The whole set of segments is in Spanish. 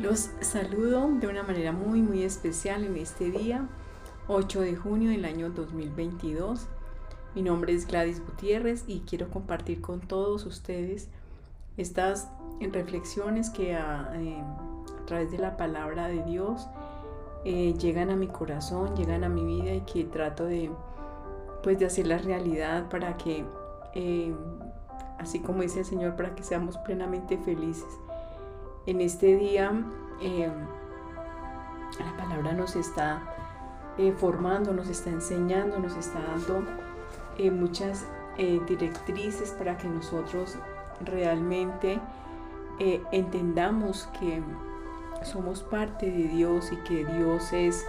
Los saludo de una manera muy especial en este día, 8 de junio del año 2022. Mi nombre es Gladys Gutiérrez y quiero compartir con todos ustedes estas reflexiones que a través de la palabra de Dios llegan a mi corazón, llegan a mi vida y que trato de hacerlas realidad para que, así como dice el Señor, para que seamos plenamente felices. En este día la palabra nos está formando, nos está enseñando, nos está dando muchas directrices para que nosotros realmente entendamos que somos parte de Dios y que Dios es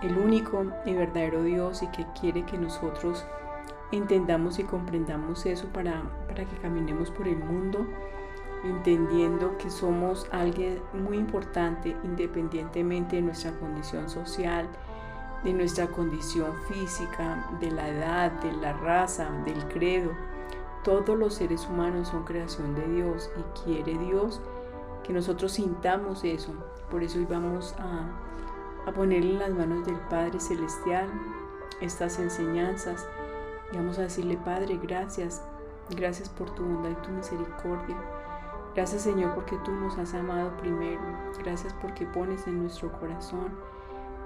el único y verdadero Dios y que quiere que nosotros entendamos y comprendamos eso para que caminemos por el mundo entendiendo que somos alguien muy importante independientemente de nuestra condición social, de nuestra condición física, de la edad, de la raza, del credo. Todos los seres humanos son creación de Dios y quiere Dios que nosotros sintamos eso. Por eso hoy vamos a poner en las manos del Padre Celestial estas enseñanzas y vamos a decirle: Padre, gracias por tu bondad y tu misericordia. Gracias, Señor, porque tú nos has amado primero. Gracias porque pones en nuestro corazón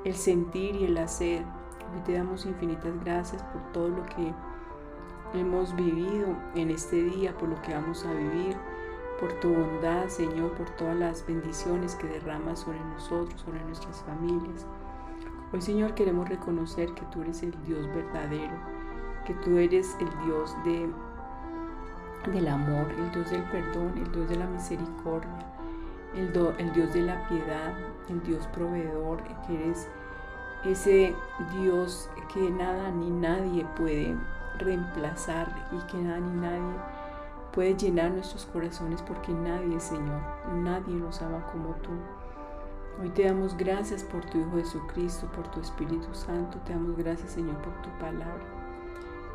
el sentir y el hacer. Hoy te damos infinitas gracias por todo lo que hemos vivido en este día, por lo que vamos a vivir, por tu bondad, Señor, por todas las bendiciones que derramas sobre nosotros, sobre nuestras familias. Hoy, Señor, queremos reconocer que tú eres el Dios verdadero, que tú eres el Dios del amor, el Dios del perdón, el Dios de la misericordia, el Dios de la piedad, el Dios proveedor, que eres ese Dios que nada ni nadie puede reemplazar y que nada ni nadie puede llenar nuestros corazones, porque nadie, Señor, nadie nos ama como tú. Hoy te damos gracias por tu Hijo Jesucristo, por tu Espíritu Santo. Te damos gracias, Señor, por tu palabra.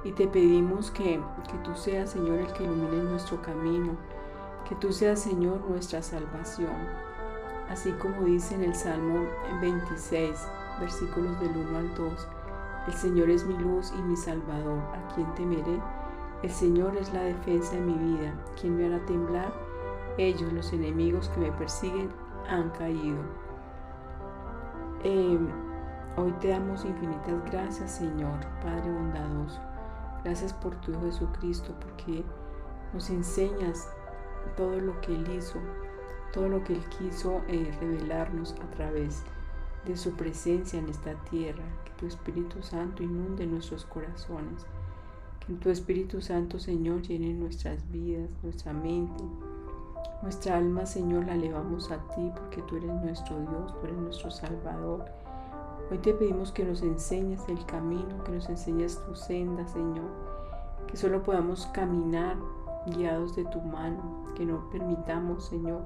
Y te pedimos que tú seas, Señor, el que ilumine nuestro camino, que tú seas, Señor, nuestra salvación. Así como dice en el Salmo 26, versículos del 1 al 2, el Señor es mi luz y mi salvador, ¿a quién temeré? El Señor es la defensa de mi vida, ¿quién me hará temblar? Ellos, los enemigos que me persiguen, han caído. Hoy te damos infinitas gracias, Señor, Padre bondadoso. Gracias por tu Hijo Jesucristo, porque nos enseñas todo lo que Él hizo, todo lo que Él quiso revelarnos a través de su presencia en esta tierra. Que tu Espíritu Santo inunde nuestros corazones, que tu Espíritu Santo, Señor, llene nuestras vidas, nuestra mente, nuestra alma, Señor, la elevamos a ti, porque tú eres nuestro Dios, tú eres nuestro Salvador. Hoy te pedimos que nos enseñes el camino, que nos enseñes tu senda, Señor, que solo podamos caminar guiados de tu mano, que no permitamos, Señor,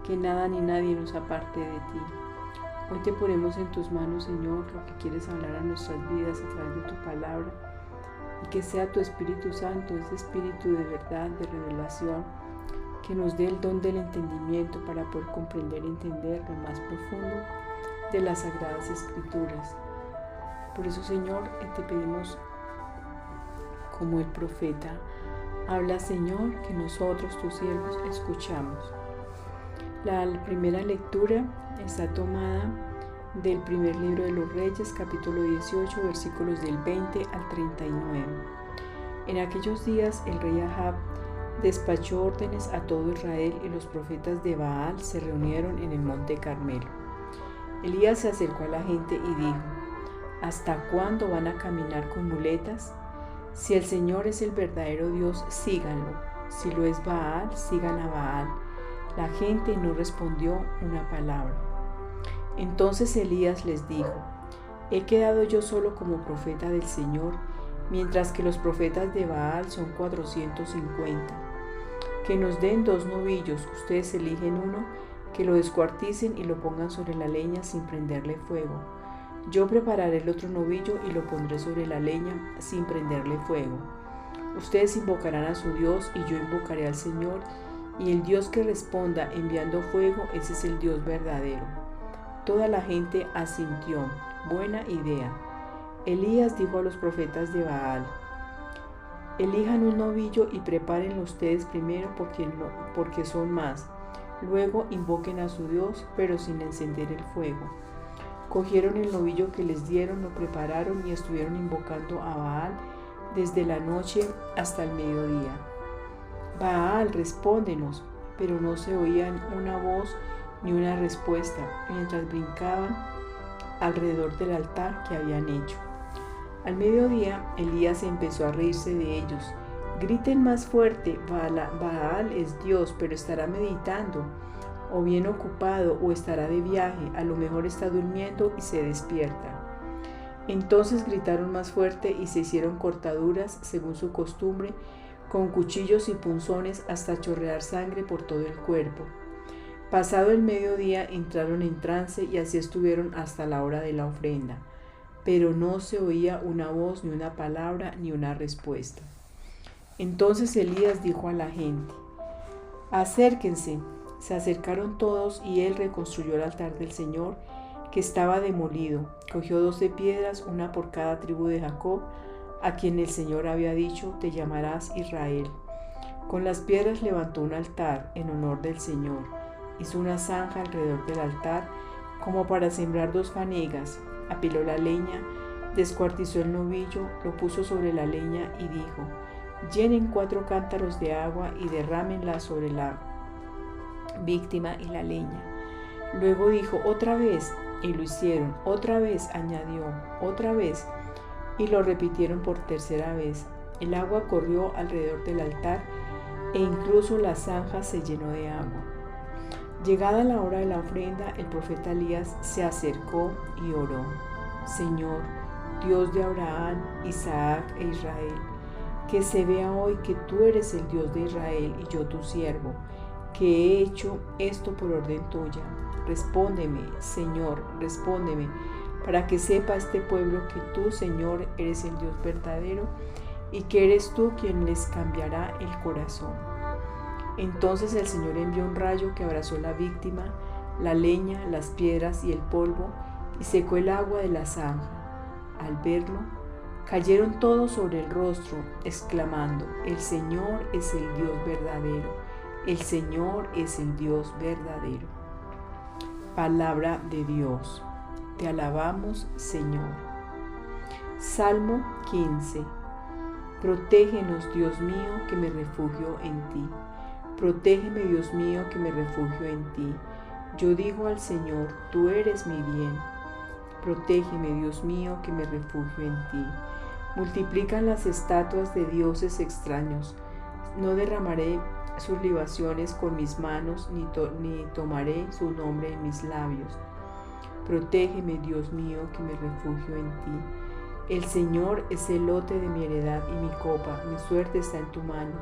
que nada ni nadie nos aparte de ti. Hoy te ponemos en tus manos, Señor, lo que quieres hablar a nuestras vidas a través de tu palabra, y que sea tu Espíritu Santo, ese Espíritu de verdad, de revelación, que nos dé el don del entendimiento para poder comprender y entender lo más profundo de las Sagradas Escrituras. Por eso, Señor, te pedimos, como el profeta, habla, Señor, que nosotros, tus siervos, escuchamos. La primera lectura está tomada del primer libro de los Reyes, capítulo 18, versículos del 20 al 39. En aquellos días el rey Ahab despachó órdenes a todo Israel y los profetas de Baal se reunieron en el monte Carmelo. Elías se acercó a la gente y dijo: ¿hasta cuándo van a caminar con muletas? Si el Señor es el verdadero Dios, síganlo. Si lo es Baal, sigan a Baal. La gente no respondió una palabra. Entonces Elías les dijo: he quedado yo solo como profeta del Señor, mientras que los profetas de Baal son 450. Que nos den 2 novillos, ustedes eligen uno, que lo descuarticen y lo pongan sobre la leña sin prenderle fuego. Yo prepararé el otro novillo y lo pondré sobre la leña sin prenderle fuego. Ustedes invocarán a su Dios y yo invocaré al Señor, y el Dios que responda enviando fuego, ese es el Dios verdadero. Toda la gente asintió. Buena idea. Elías dijo a los profetas de Baal: elijan un novillo y prepárenlo ustedes primero porque son más. Luego invoquen a su Dios, pero sin encender el fuego. Cogieron el novillo que les dieron, lo prepararon y estuvieron invocando a Baal desde la noche hasta el mediodía. Baal, respóndenos. Pero no se oía una voz ni una respuesta, mientras brincaban alrededor del altar que habían hecho. Al mediodía, Elías empezó a reírse de ellos. Griten más fuerte, Baal es Dios, pero estará meditando, o bien ocupado, o estará de viaje, a lo mejor está durmiendo y se despierta. Entonces gritaron más fuerte y se hicieron cortaduras, según su costumbre, con cuchillos y punzones hasta chorrear sangre por todo el cuerpo. Pasado el mediodía entraron en trance y así estuvieron hasta la hora de la ofrenda, pero no se oía una voz, ni una palabra, ni una respuesta. Entonces Elías dijo a la gente: acérquense. Se acercaron todos y él reconstruyó el altar del Señor, que estaba demolido. Cogió 12 piedras, una por cada tribu de Jacob, a quien el Señor había dicho: te llamarás Israel. Con las piedras levantó un altar en honor del Señor. Hizo una zanja alrededor del altar, como para sembrar 2 fanegas. Apiló la leña, descuartizó el novillo, lo puso sobre la leña y dijo: llenen 4 cántaros de agua y derrámenla sobre la víctima y la leña. Luego dijo: otra vez, y lo hicieron. Otra vez, añadió: otra vez, y lo repitieron por tercera vez. El agua corrió alrededor del altar e incluso la zanja se llenó de agua. Llegada la hora de la ofrenda, el profeta Elías se acercó y oró: Señor, Dios de Abraham, Isaac e Israel, que se vea hoy que tú eres el Dios de Israel y yo tu siervo, que he hecho esto por orden tuya. Respóndeme, Señor, respóndeme, para que sepa este pueblo que tú, Señor, eres el Dios verdadero y que eres tú quien les cambiará el corazón. Entonces el Señor envió un rayo que abrazó la víctima, la leña, las piedras y el polvo, y secó el agua de la zanja. Al verlo, cayeron todos sobre el rostro, exclamando: el Señor es el Dios verdadero, el Señor es el Dios verdadero. Palabra de Dios. Te alabamos, Señor. Salmo 15. Protégenos, Dios mío, que me refugio en ti. Protégeme, Dios mío, que me refugio en ti. Yo digo al Señor: tú eres mi bien. Protégeme, Dios mío, que me refugio en ti. Multiplican las estatuas de dioses extraños. No derramaré sus libaciones con mis manos, ni tomaré su nombre en mis labios. Protégeme, Dios mío, que me refugio en ti. El Señor es el lote de mi heredad y mi copa. Mi suerte está en tu mano.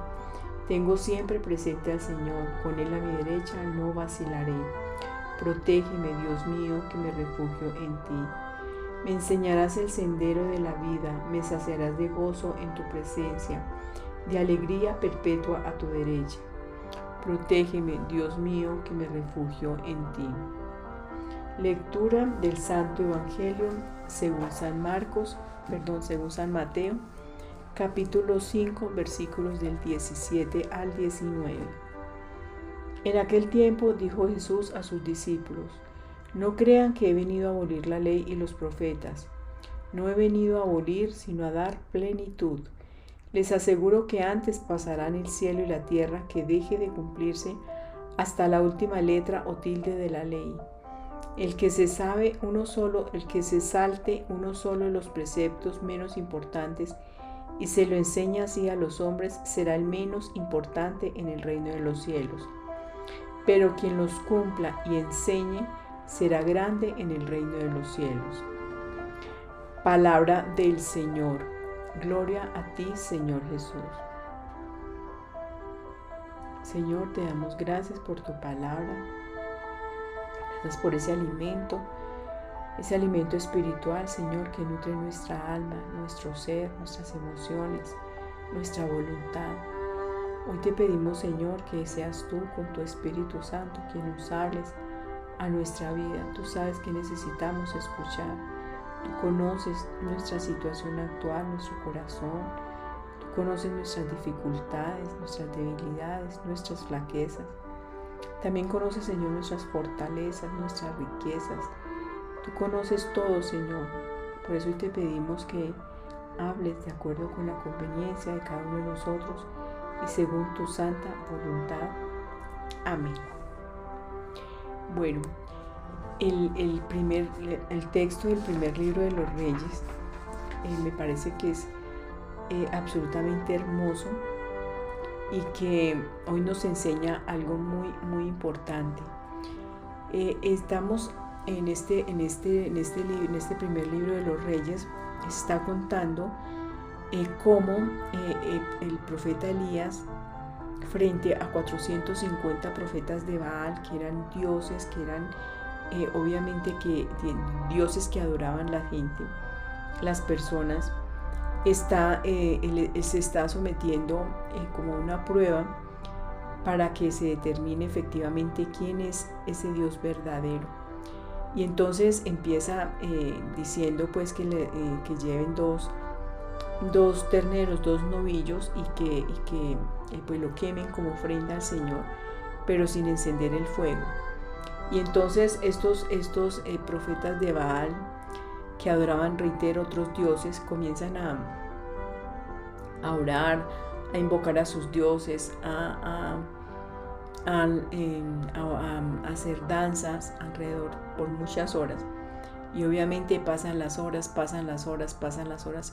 Tengo siempre presente al Señor, con Él a mi derecha no vacilaré. Protégeme, Dios mío, que me refugio en ti. Me enseñarás el sendero de la vida, me saciarás de gozo en tu presencia, de alegría perpetua a tu derecha. Protégeme, Dios mío, que me refugio en ti. Lectura del Santo Evangelio según San Mateo, capítulo 5, versículos del 17 al 19. En aquel tiempo dijo Jesús a sus discípulos: no crean que he venido a abolir la ley y los profetas. No he venido a abolir, sino a dar plenitud. Les aseguro que antes pasarán el cielo y la tierra que deje de cumplirse hasta la última letra o tilde de la ley. El que se salte uno solo de los preceptos menos importantes y se lo enseña así a los hombres, será el menos importante en el reino de los cielos. Pero quien los cumpla y enseñe será grande en el reino de los cielos. Palabra del Señor. Gloria a ti, Señor Jesús. Señor, te damos gracias por tu palabra. Gracias por ese alimento espiritual, Señor, que nutre nuestra alma, nuestro ser, nuestras emociones, nuestra voluntad. Hoy te pedimos, Señor, que seas tú con tu Espíritu Santo quien nos hables a nuestra vida. Tú sabes que necesitamos escuchar. Tú conoces nuestra situación actual, nuestro corazón. Tú conoces nuestras dificultades, nuestras debilidades, nuestras flaquezas. También conoces, Señor, nuestras fortalezas, nuestras riquezas. Tú conoces todo, Señor. Por eso hoy te pedimos que hables de acuerdo con la conveniencia de cada uno de nosotros y según tu santa voluntad. Amén. Bueno, el texto del primer libro de los Reyes me parece que es absolutamente hermoso y que hoy nos enseña algo muy, muy importante. Estamos en este primer libro de los Reyes, está contando cómo el profeta Elías, frente a 450 profetas de Baal, que eran dioses, que eran obviamente dioses que adoraban la gente, las personas, se está sometiendo como una prueba para que se determine efectivamente quién es ese Dios verdadero. Y entonces empieza diciendo pues que lleven dos terneros, dos novillos y que pues lo quemen como ofrenda al Señor, pero sin encender el fuego. Y entonces estos profetas de Baal, que adoraban, reitero, otros dioses, comienzan a orar, a invocar a sus dioses, a hacer danzas alrededor por muchas horas. Y obviamente pasan las horas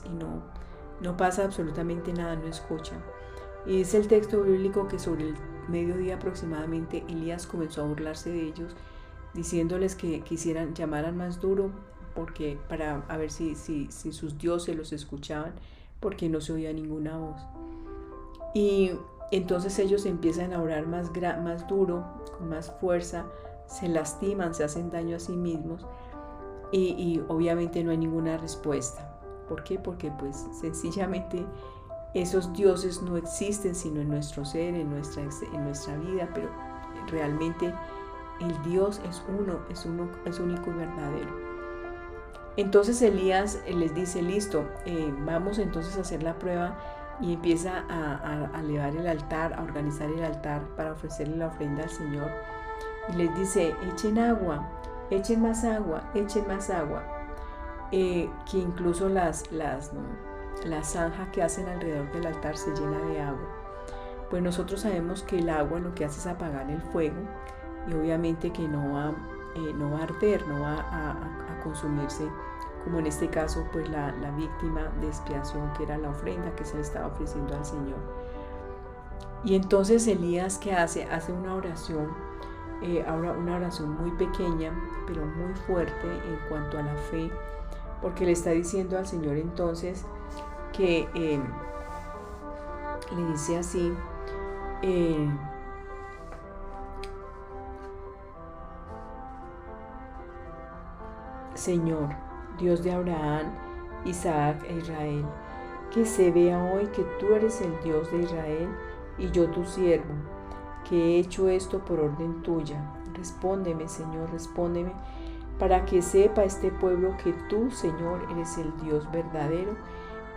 y no pasa absolutamente nada, no escuchan. Y dice el texto bíblico que sobre el mediodía aproximadamente Elías comenzó a burlarse de ellos, diciéndoles que llamaran más duro para ver si sus dioses los escuchaban, porque no se oía ninguna voz. Y entonces ellos empiezan a orar más duro, con más fuerza, se lastiman, se hacen daño a sí mismos y obviamente no hay ninguna respuesta. ¿Por qué? Porque pues sencillamente esos dioses no existen sino en nuestro ser, en nuestra vida, pero realmente el Dios es único y verdadero. Entonces Elías les dice, listo, vamos entonces a hacer la prueba, y empieza a elevar el altar, a organizar el altar para ofrecerle la ofrenda al Señor. Y les dice, echen agua, echen más agua, que incluso la zanja que hacen alrededor del altar se llena de agua. Pues nosotros sabemos que el agua lo que hace es apagar el fuego y obviamente que no va a arder, no va a consumirse, como en este caso pues la víctima de expiación, que era la ofrenda que se le estaba ofreciendo al Señor. Y entonces Elías, ¿qué hace? Hace una oración muy pequeña pero muy fuerte en cuanto a la fe, porque le está diciendo al Señor entonces que le dice así, Señor, Dios de Abraham, Isaac e Israel, que se vea hoy que tú eres el Dios de Israel y yo tu siervo, que he hecho esto por orden tuya. Respóndeme, Señor, respóndeme, para que sepa este pueblo que tú, Señor, eres el Dios verdadero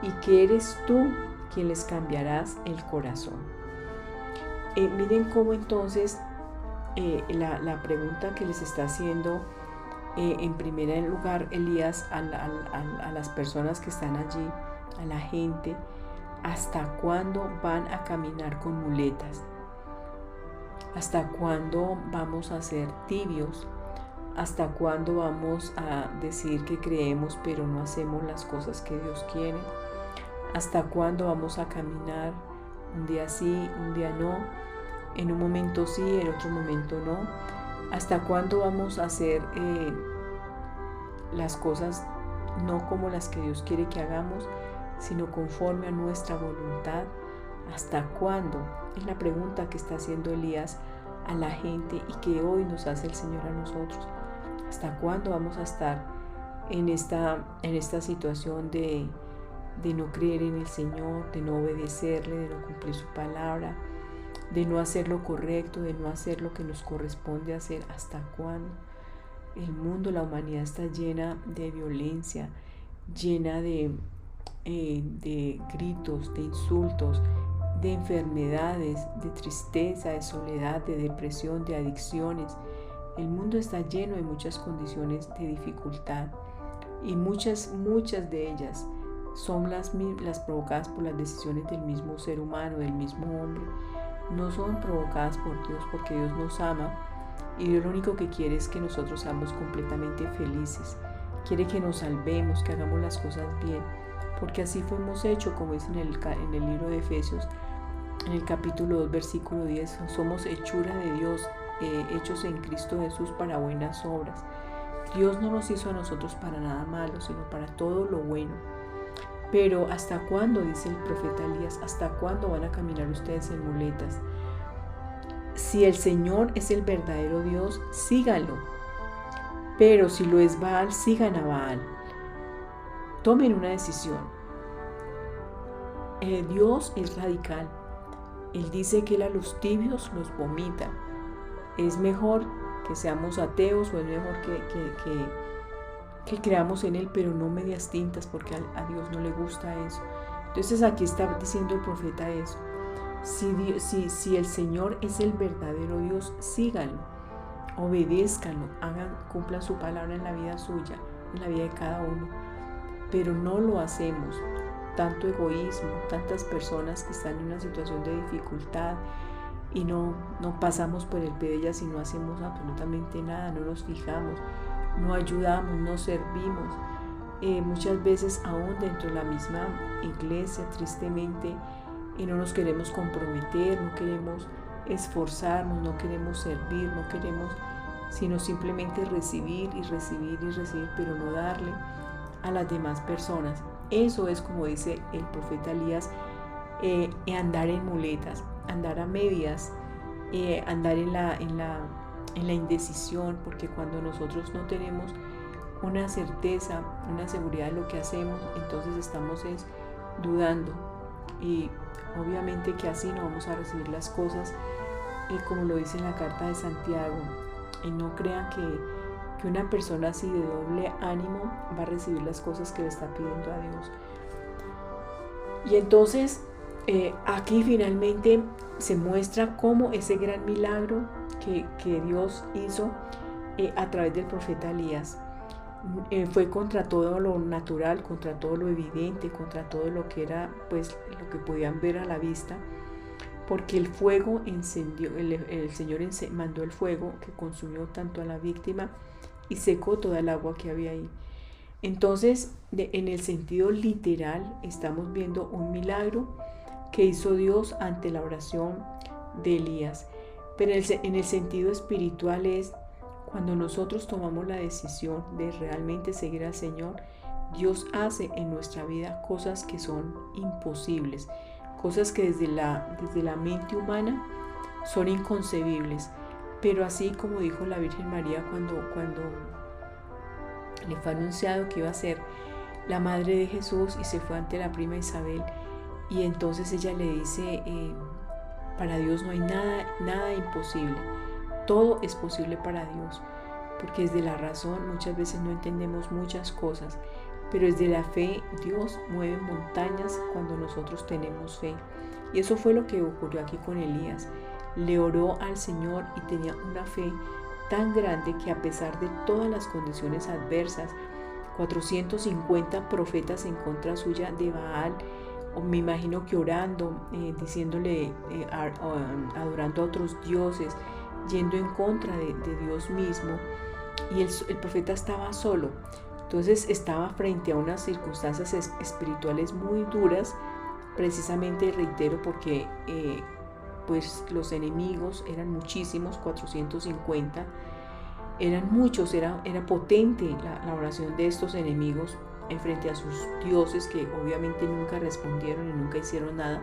y que eres tú quien les cambiarás el corazón. Miren cómo entonces la pregunta que les está haciendo en primer lugar Elías a las personas que están allí, a la gente, ¿hasta cuándo van a caminar con muletas? ¿Hasta cuándo vamos a ser tibios? ¿Hasta cuándo vamos a decir que creemos pero no hacemos las cosas que Dios quiere? ¿Hasta cuándo vamos a caminar un día sí, un día no? En un momento sí, en otro momento no. ¿Hasta cuándo vamos a hacer las cosas no como las que Dios quiere que hagamos, sino conforme a nuestra voluntad? ¿Hasta cuándo? Es la pregunta que está haciendo Elías a la gente y que hoy nos hace el Señor a nosotros. ¿Hasta cuándo vamos a estar en esta situación de no creer en el Señor, de no obedecerle, de no cumplir su palabra, de no hacer lo correcto, de no hacer lo que nos corresponde hacer. ¿Hasta cuándo? El mundo, la humanidad está llena de violencia, llena de gritos, de insultos, de enfermedades, de tristeza, de soledad, de depresión, de adicciones. El mundo está lleno de muchas condiciones de dificultad y muchas de ellas son las provocadas por las decisiones del mismo ser humano, del mismo hombre. No son provocadas por Dios, porque Dios nos ama y Dios lo único que quiere es que nosotros seamos completamente felices. Quiere que nos salvemos, que hagamos las cosas bien, porque así fuimos hechos, como dice en el libro de Efesios, en el capítulo 2, versículo 10, somos hechura de Dios, hechos en Cristo Jesús para buenas obras. Dios no nos hizo a nosotros para nada malo, sino para todo lo bueno. Pero ¿hasta cuándo, dice el profeta Elías, hasta cuándo van a caminar ustedes en muletas? Si el Señor es el verdadero Dios, síganlo. Pero si lo es Baal, sigan a Baal. Tomen una decisión. Dios es radical. Él dice que Él a los tibios los vomita. Es mejor que seamos ateos o es mejor que creamos en Él, pero no medias tintas, porque a Dios no le gusta eso. Entonces aquí está diciendo el profeta eso. Si el Señor es el verdadero Dios, síganlo, obedézcanlo, cumplan su palabra en la vida suya, en la vida de cada uno. Pero no lo hacemos. Tanto egoísmo, tantas personas que están en una situación de dificultad y no pasamos por el pie de ellas y no hacemos absolutamente nada, no nos fijamos, no ayudamos, no servimos. Muchas veces aún dentro de la misma iglesia, tristemente, y no nos queremos comprometer, no queremos esforzarnos, no queremos servir, no queremos sino simplemente recibir, pero no darle a las demás personas. Eso es, como dice el profeta Elías, andar en muletas, andar a medias, andar en la indecisión, porque cuando nosotros no tenemos una certeza, una seguridad de lo que hacemos, entonces estamos dudando, y obviamente que así no vamos a recibir las cosas, como lo dice en la carta de Santiago. Y no crean que una persona así de doble ánimo va a recibir las cosas que le está pidiendo a Dios. Y entonces aquí finalmente se muestra cómo ese gran milagro que Dios hizo a través del profeta Elías fue contra todo lo natural, contra todo lo evidente, contra todo lo que era, pues, lo que podían ver a la vista, porque el fuego encendió, el Señor mandó el fuego que consumió tanto a la víctima y secó toda el agua que había ahí. Entonces, en el sentido literal, estamos viendo un milagro que hizo Dios ante la oración de Elías. Pero en el sentido espiritual es cuando nosotros tomamos la decisión de realmente seguir al Señor, Dios hace en nuestra vida cosas que son imposibles, cosas que desde la mente humana son inconcebibles. Pero así como dijo la Virgen María cuando le fue anunciado que iba a ser la madre de Jesús y se fue ante la prima Isabel, y entonces ella le dice, para Dios no hay nada imposible, todo es posible para Dios, porque desde la razón muchas veces no entendemos muchas cosas, pero desde la fe Dios mueve montañas cuando nosotros tenemos fe. Y eso fue lo que ocurrió aquí con Elías. Le oró al Señor y tenía una fe tan grande que a pesar de todas las condiciones adversas, 450 profetas en contra suya de Baal, o me imagino que orando, diciéndole, adorando a otros dioses, yendo en contra de Dios mismo, y el profeta estaba solo. Entonces estaba frente a unas circunstancias espirituales muy duras, precisamente, reitero, porque pues los enemigos eran muchísimos, 450, eran muchos, era potente la oración de estos enemigos frente a sus dioses, que obviamente nunca respondieron y nunca hicieron nada.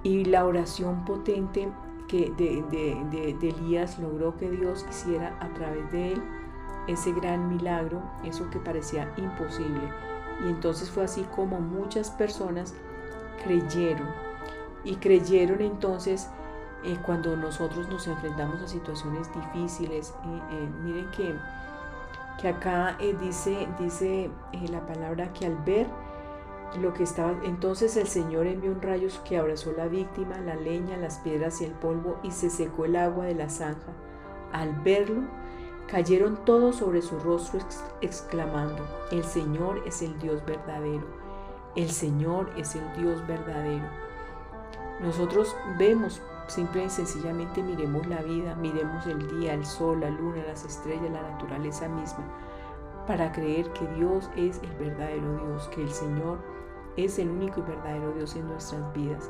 Y la oración potente que de Elías logró que Dios hiciera a través de él ese gran milagro, eso que parecía imposible. Y entonces fue así como muchas personas creyeron. y creyeron entonces cuando nosotros nos enfrentamos a situaciones difíciles. Miren que acá dice la palabra que al ver lo que estaba, entonces el Señor envió un rayo que abrazó la víctima, la leña, las piedras y el polvo, y se secó el agua de la zanja. Al verlo, cayeron todos sobre su rostro exclamando: el Señor es el Dios verdadero, el Señor es el Dios verdadero. Nosotros vemos, simple y sencillamente miremos la vida, miremos el día, el sol, la luna, las estrellas, la naturaleza misma, para creer que Dios es el verdadero Dios, que el Señor es el único y verdadero Dios en nuestras vidas.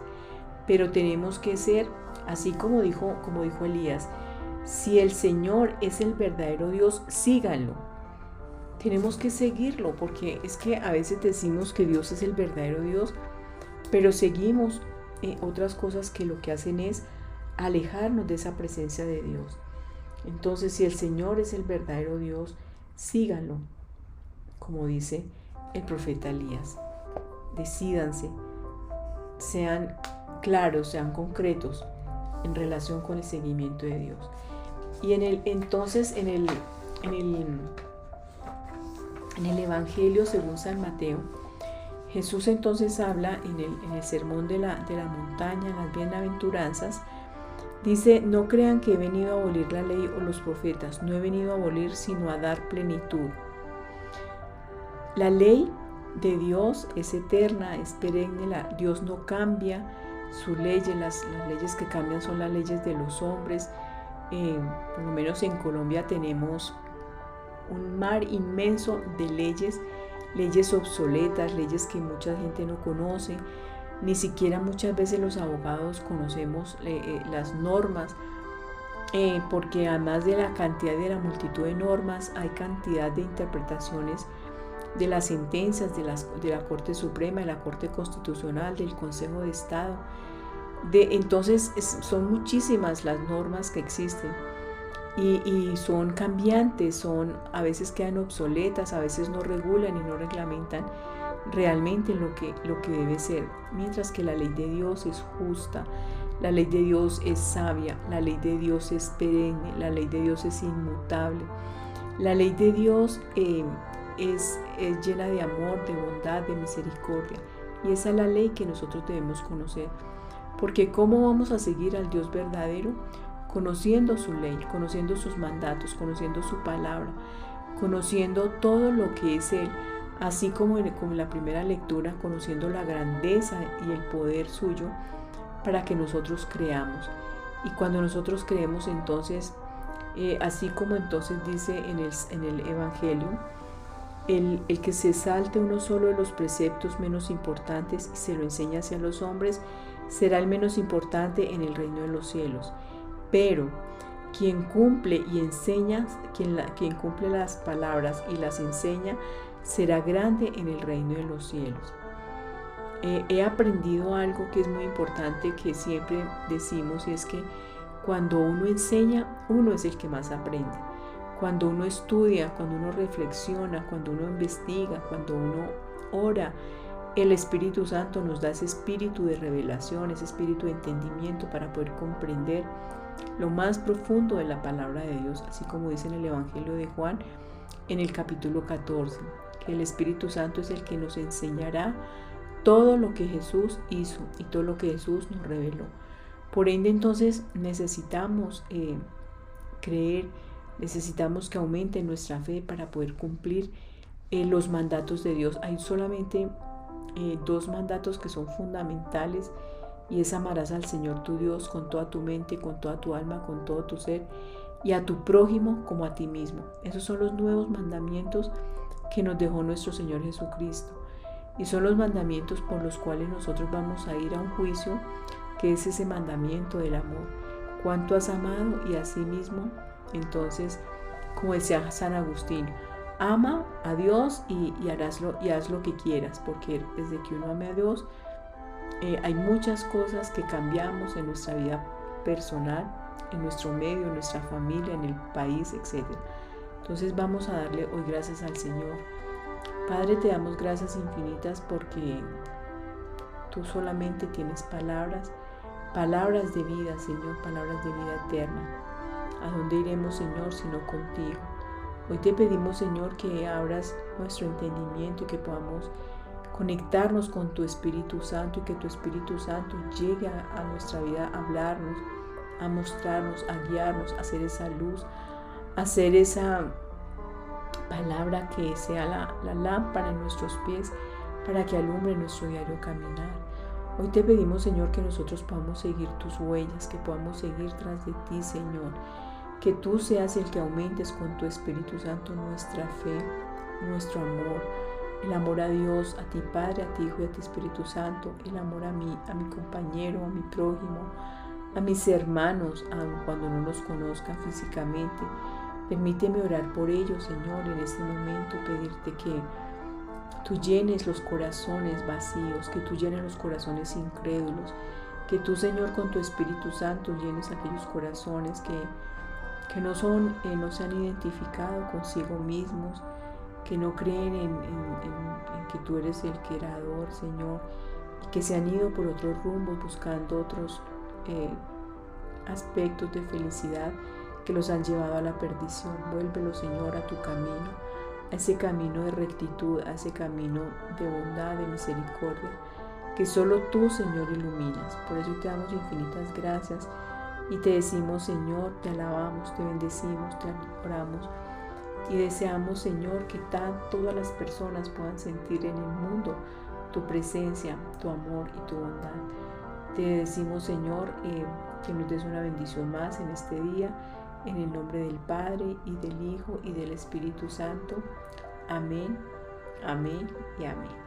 Pero tenemos que ser, así como dijo Elías, si el Señor es el verdadero Dios, síganlo. Tenemos que seguirlo, porque es que a veces decimos que Dios es el verdadero Dios, pero seguimos otras cosas que lo que hacen es alejarnos de esa presencia de Dios. Entonces, si el Señor es el verdadero Dios, síganlo, como dice el profeta Elías. Decídanse, sean claros, sean concretos en relación con el seguimiento de Dios. Y en el Evangelio según San Mateo, Jesús entonces habla en el sermón de la montaña, en las bienaventuranzas. Dice: no crean que he venido a abolir la ley o los profetas, no he venido a abolir sino a dar plenitud. La ley de Dios es eterna, es perenne, Dios no cambia sus leyes, las leyes que cambian son las leyes de los hombres. Por lo menos en Colombia tenemos un mar inmenso de leyes obsoletas, leyes que mucha gente no conoce. Ni siquiera muchas veces los abogados conocemos las normas, porque además de la cantidad de la multitud de normas, hay cantidad de interpretaciones de las sentencias de la Corte Suprema, de la Corte Constitucional, del Consejo de Estado. Entonces son muchísimas las normas que existen y son cambiantes, a veces quedan obsoletas, a veces no regulan y no reglamentan realmente lo que debe ser, mientras que la ley de Dios es justa, la ley de Dios es sabia, la ley de Dios es perenne, la ley de Dios es inmutable, la ley de Dios es llena de amor, de bondad, de misericordia, y esa es la ley que nosotros debemos conocer, porque ¿cómo vamos a seguir al Dios verdadero? Conociendo su ley, conociendo sus mandatos, conociendo su palabra, conociendo todo lo que es Él, así como en la primera lectura, conociendo la grandeza y el poder suyo para que nosotros creamos. Y cuando nosotros creemos, entonces, así como entonces dice en el Evangelio, el que se salte uno solo de los preceptos menos importantes y se lo enseña hacia los hombres, será el menos importante en el reino de los cielos. Pero quien cumple y enseña, quien cumple las palabras y las enseña, será grande en el reino de los cielos. He aprendido algo que es muy importante, que siempre decimos, y es que cuando uno enseña, uno es el que más aprende. Cuando uno estudia, cuando uno reflexiona, cuando uno investiga, cuando uno ora, el Espíritu Santo nos da ese espíritu de revelación, ese espíritu de entendimiento para poder comprender lo más profundo de la palabra de Dios, así como dice en el Evangelio de Juan, en el capítulo 14, que el Espíritu Santo es el que nos enseñará todo lo que Jesús hizo y todo lo que Jesús nos reveló. Por ende, entonces, necesitamos creer, necesitamos que aumente nuestra fe para poder cumplir los mandatos de Dios. Hay solamente dos mandatos que son fundamentales, y es: amarás al Señor tu Dios con toda tu mente, con toda tu alma, con todo tu ser, y a tu prójimo como a ti mismo. Esos son los nuevos mandamientos que nos dejó nuestro Señor Jesucristo, y son los mandamientos por los cuales nosotros vamos a ir a un juicio, que es ese mandamiento del amor. Cuánto has amado, y así mismo, entonces, como decía San Agustín, ama a Dios y haz lo que quieras, porque desde que uno ame a Dios, hay muchas cosas que cambiamos en nuestra vida personal, en nuestro medio, en nuestra familia, en el país, etc. Entonces vamos a darle hoy gracias al Señor. Padre, te damos gracias infinitas porque Tú solamente tienes palabras de vida, Señor, palabras de vida eterna. ¿A dónde iremos, Señor, sino contigo? Hoy te pedimos, Señor, que abras nuestro entendimiento y que podamos conectarnos con tu Espíritu Santo y que tu Espíritu Santo llegue a nuestra vida a hablarnos, a mostrarnos, a guiarnos, a hacer esa luz, a hacer esa palabra que sea la lámpara en nuestros pies para que alumbre nuestro diario caminar. Hoy te pedimos, Señor, que nosotros podamos seguir tus huellas, que podamos seguir tras de ti, Señor. Que tú seas el que aumentes con tu Espíritu Santo nuestra fe, nuestro amor, el amor a Dios, a ti Padre, a ti Hijo y a ti Espíritu Santo, el amor a mi compañero, a mi prójimo, a mis hermanos, aun cuando no los conozca físicamente. Permíteme orar por ellos, Señor, en este momento, pedirte que tú llenes los corazones vacíos, que tú llenes los corazones incrédulos, que tú, Señor, con tu Espíritu Santo llenes aquellos corazones que no se han identificado consigo mismos, que no creen en que tú eres el creador, Señor, y que se han ido por otros rumbos buscando otros aspectos de felicidad que los han llevado a la perdición. Vuélvelos, Señor, a tu camino, a ese camino de rectitud, a ese camino de bondad, de misericordia, que solo tú, Señor, iluminas. Por eso te damos infinitas gracias y te decimos, Señor, te alabamos, te bendecimos, te adoramos y deseamos, Señor, que todas las personas puedan sentir en el mundo tu presencia, tu amor y tu bondad. Te decimos, Señor, que nos des una bendición más en este día, en el nombre del Padre y del Hijo y del Espíritu Santo. Amén, amén y amén.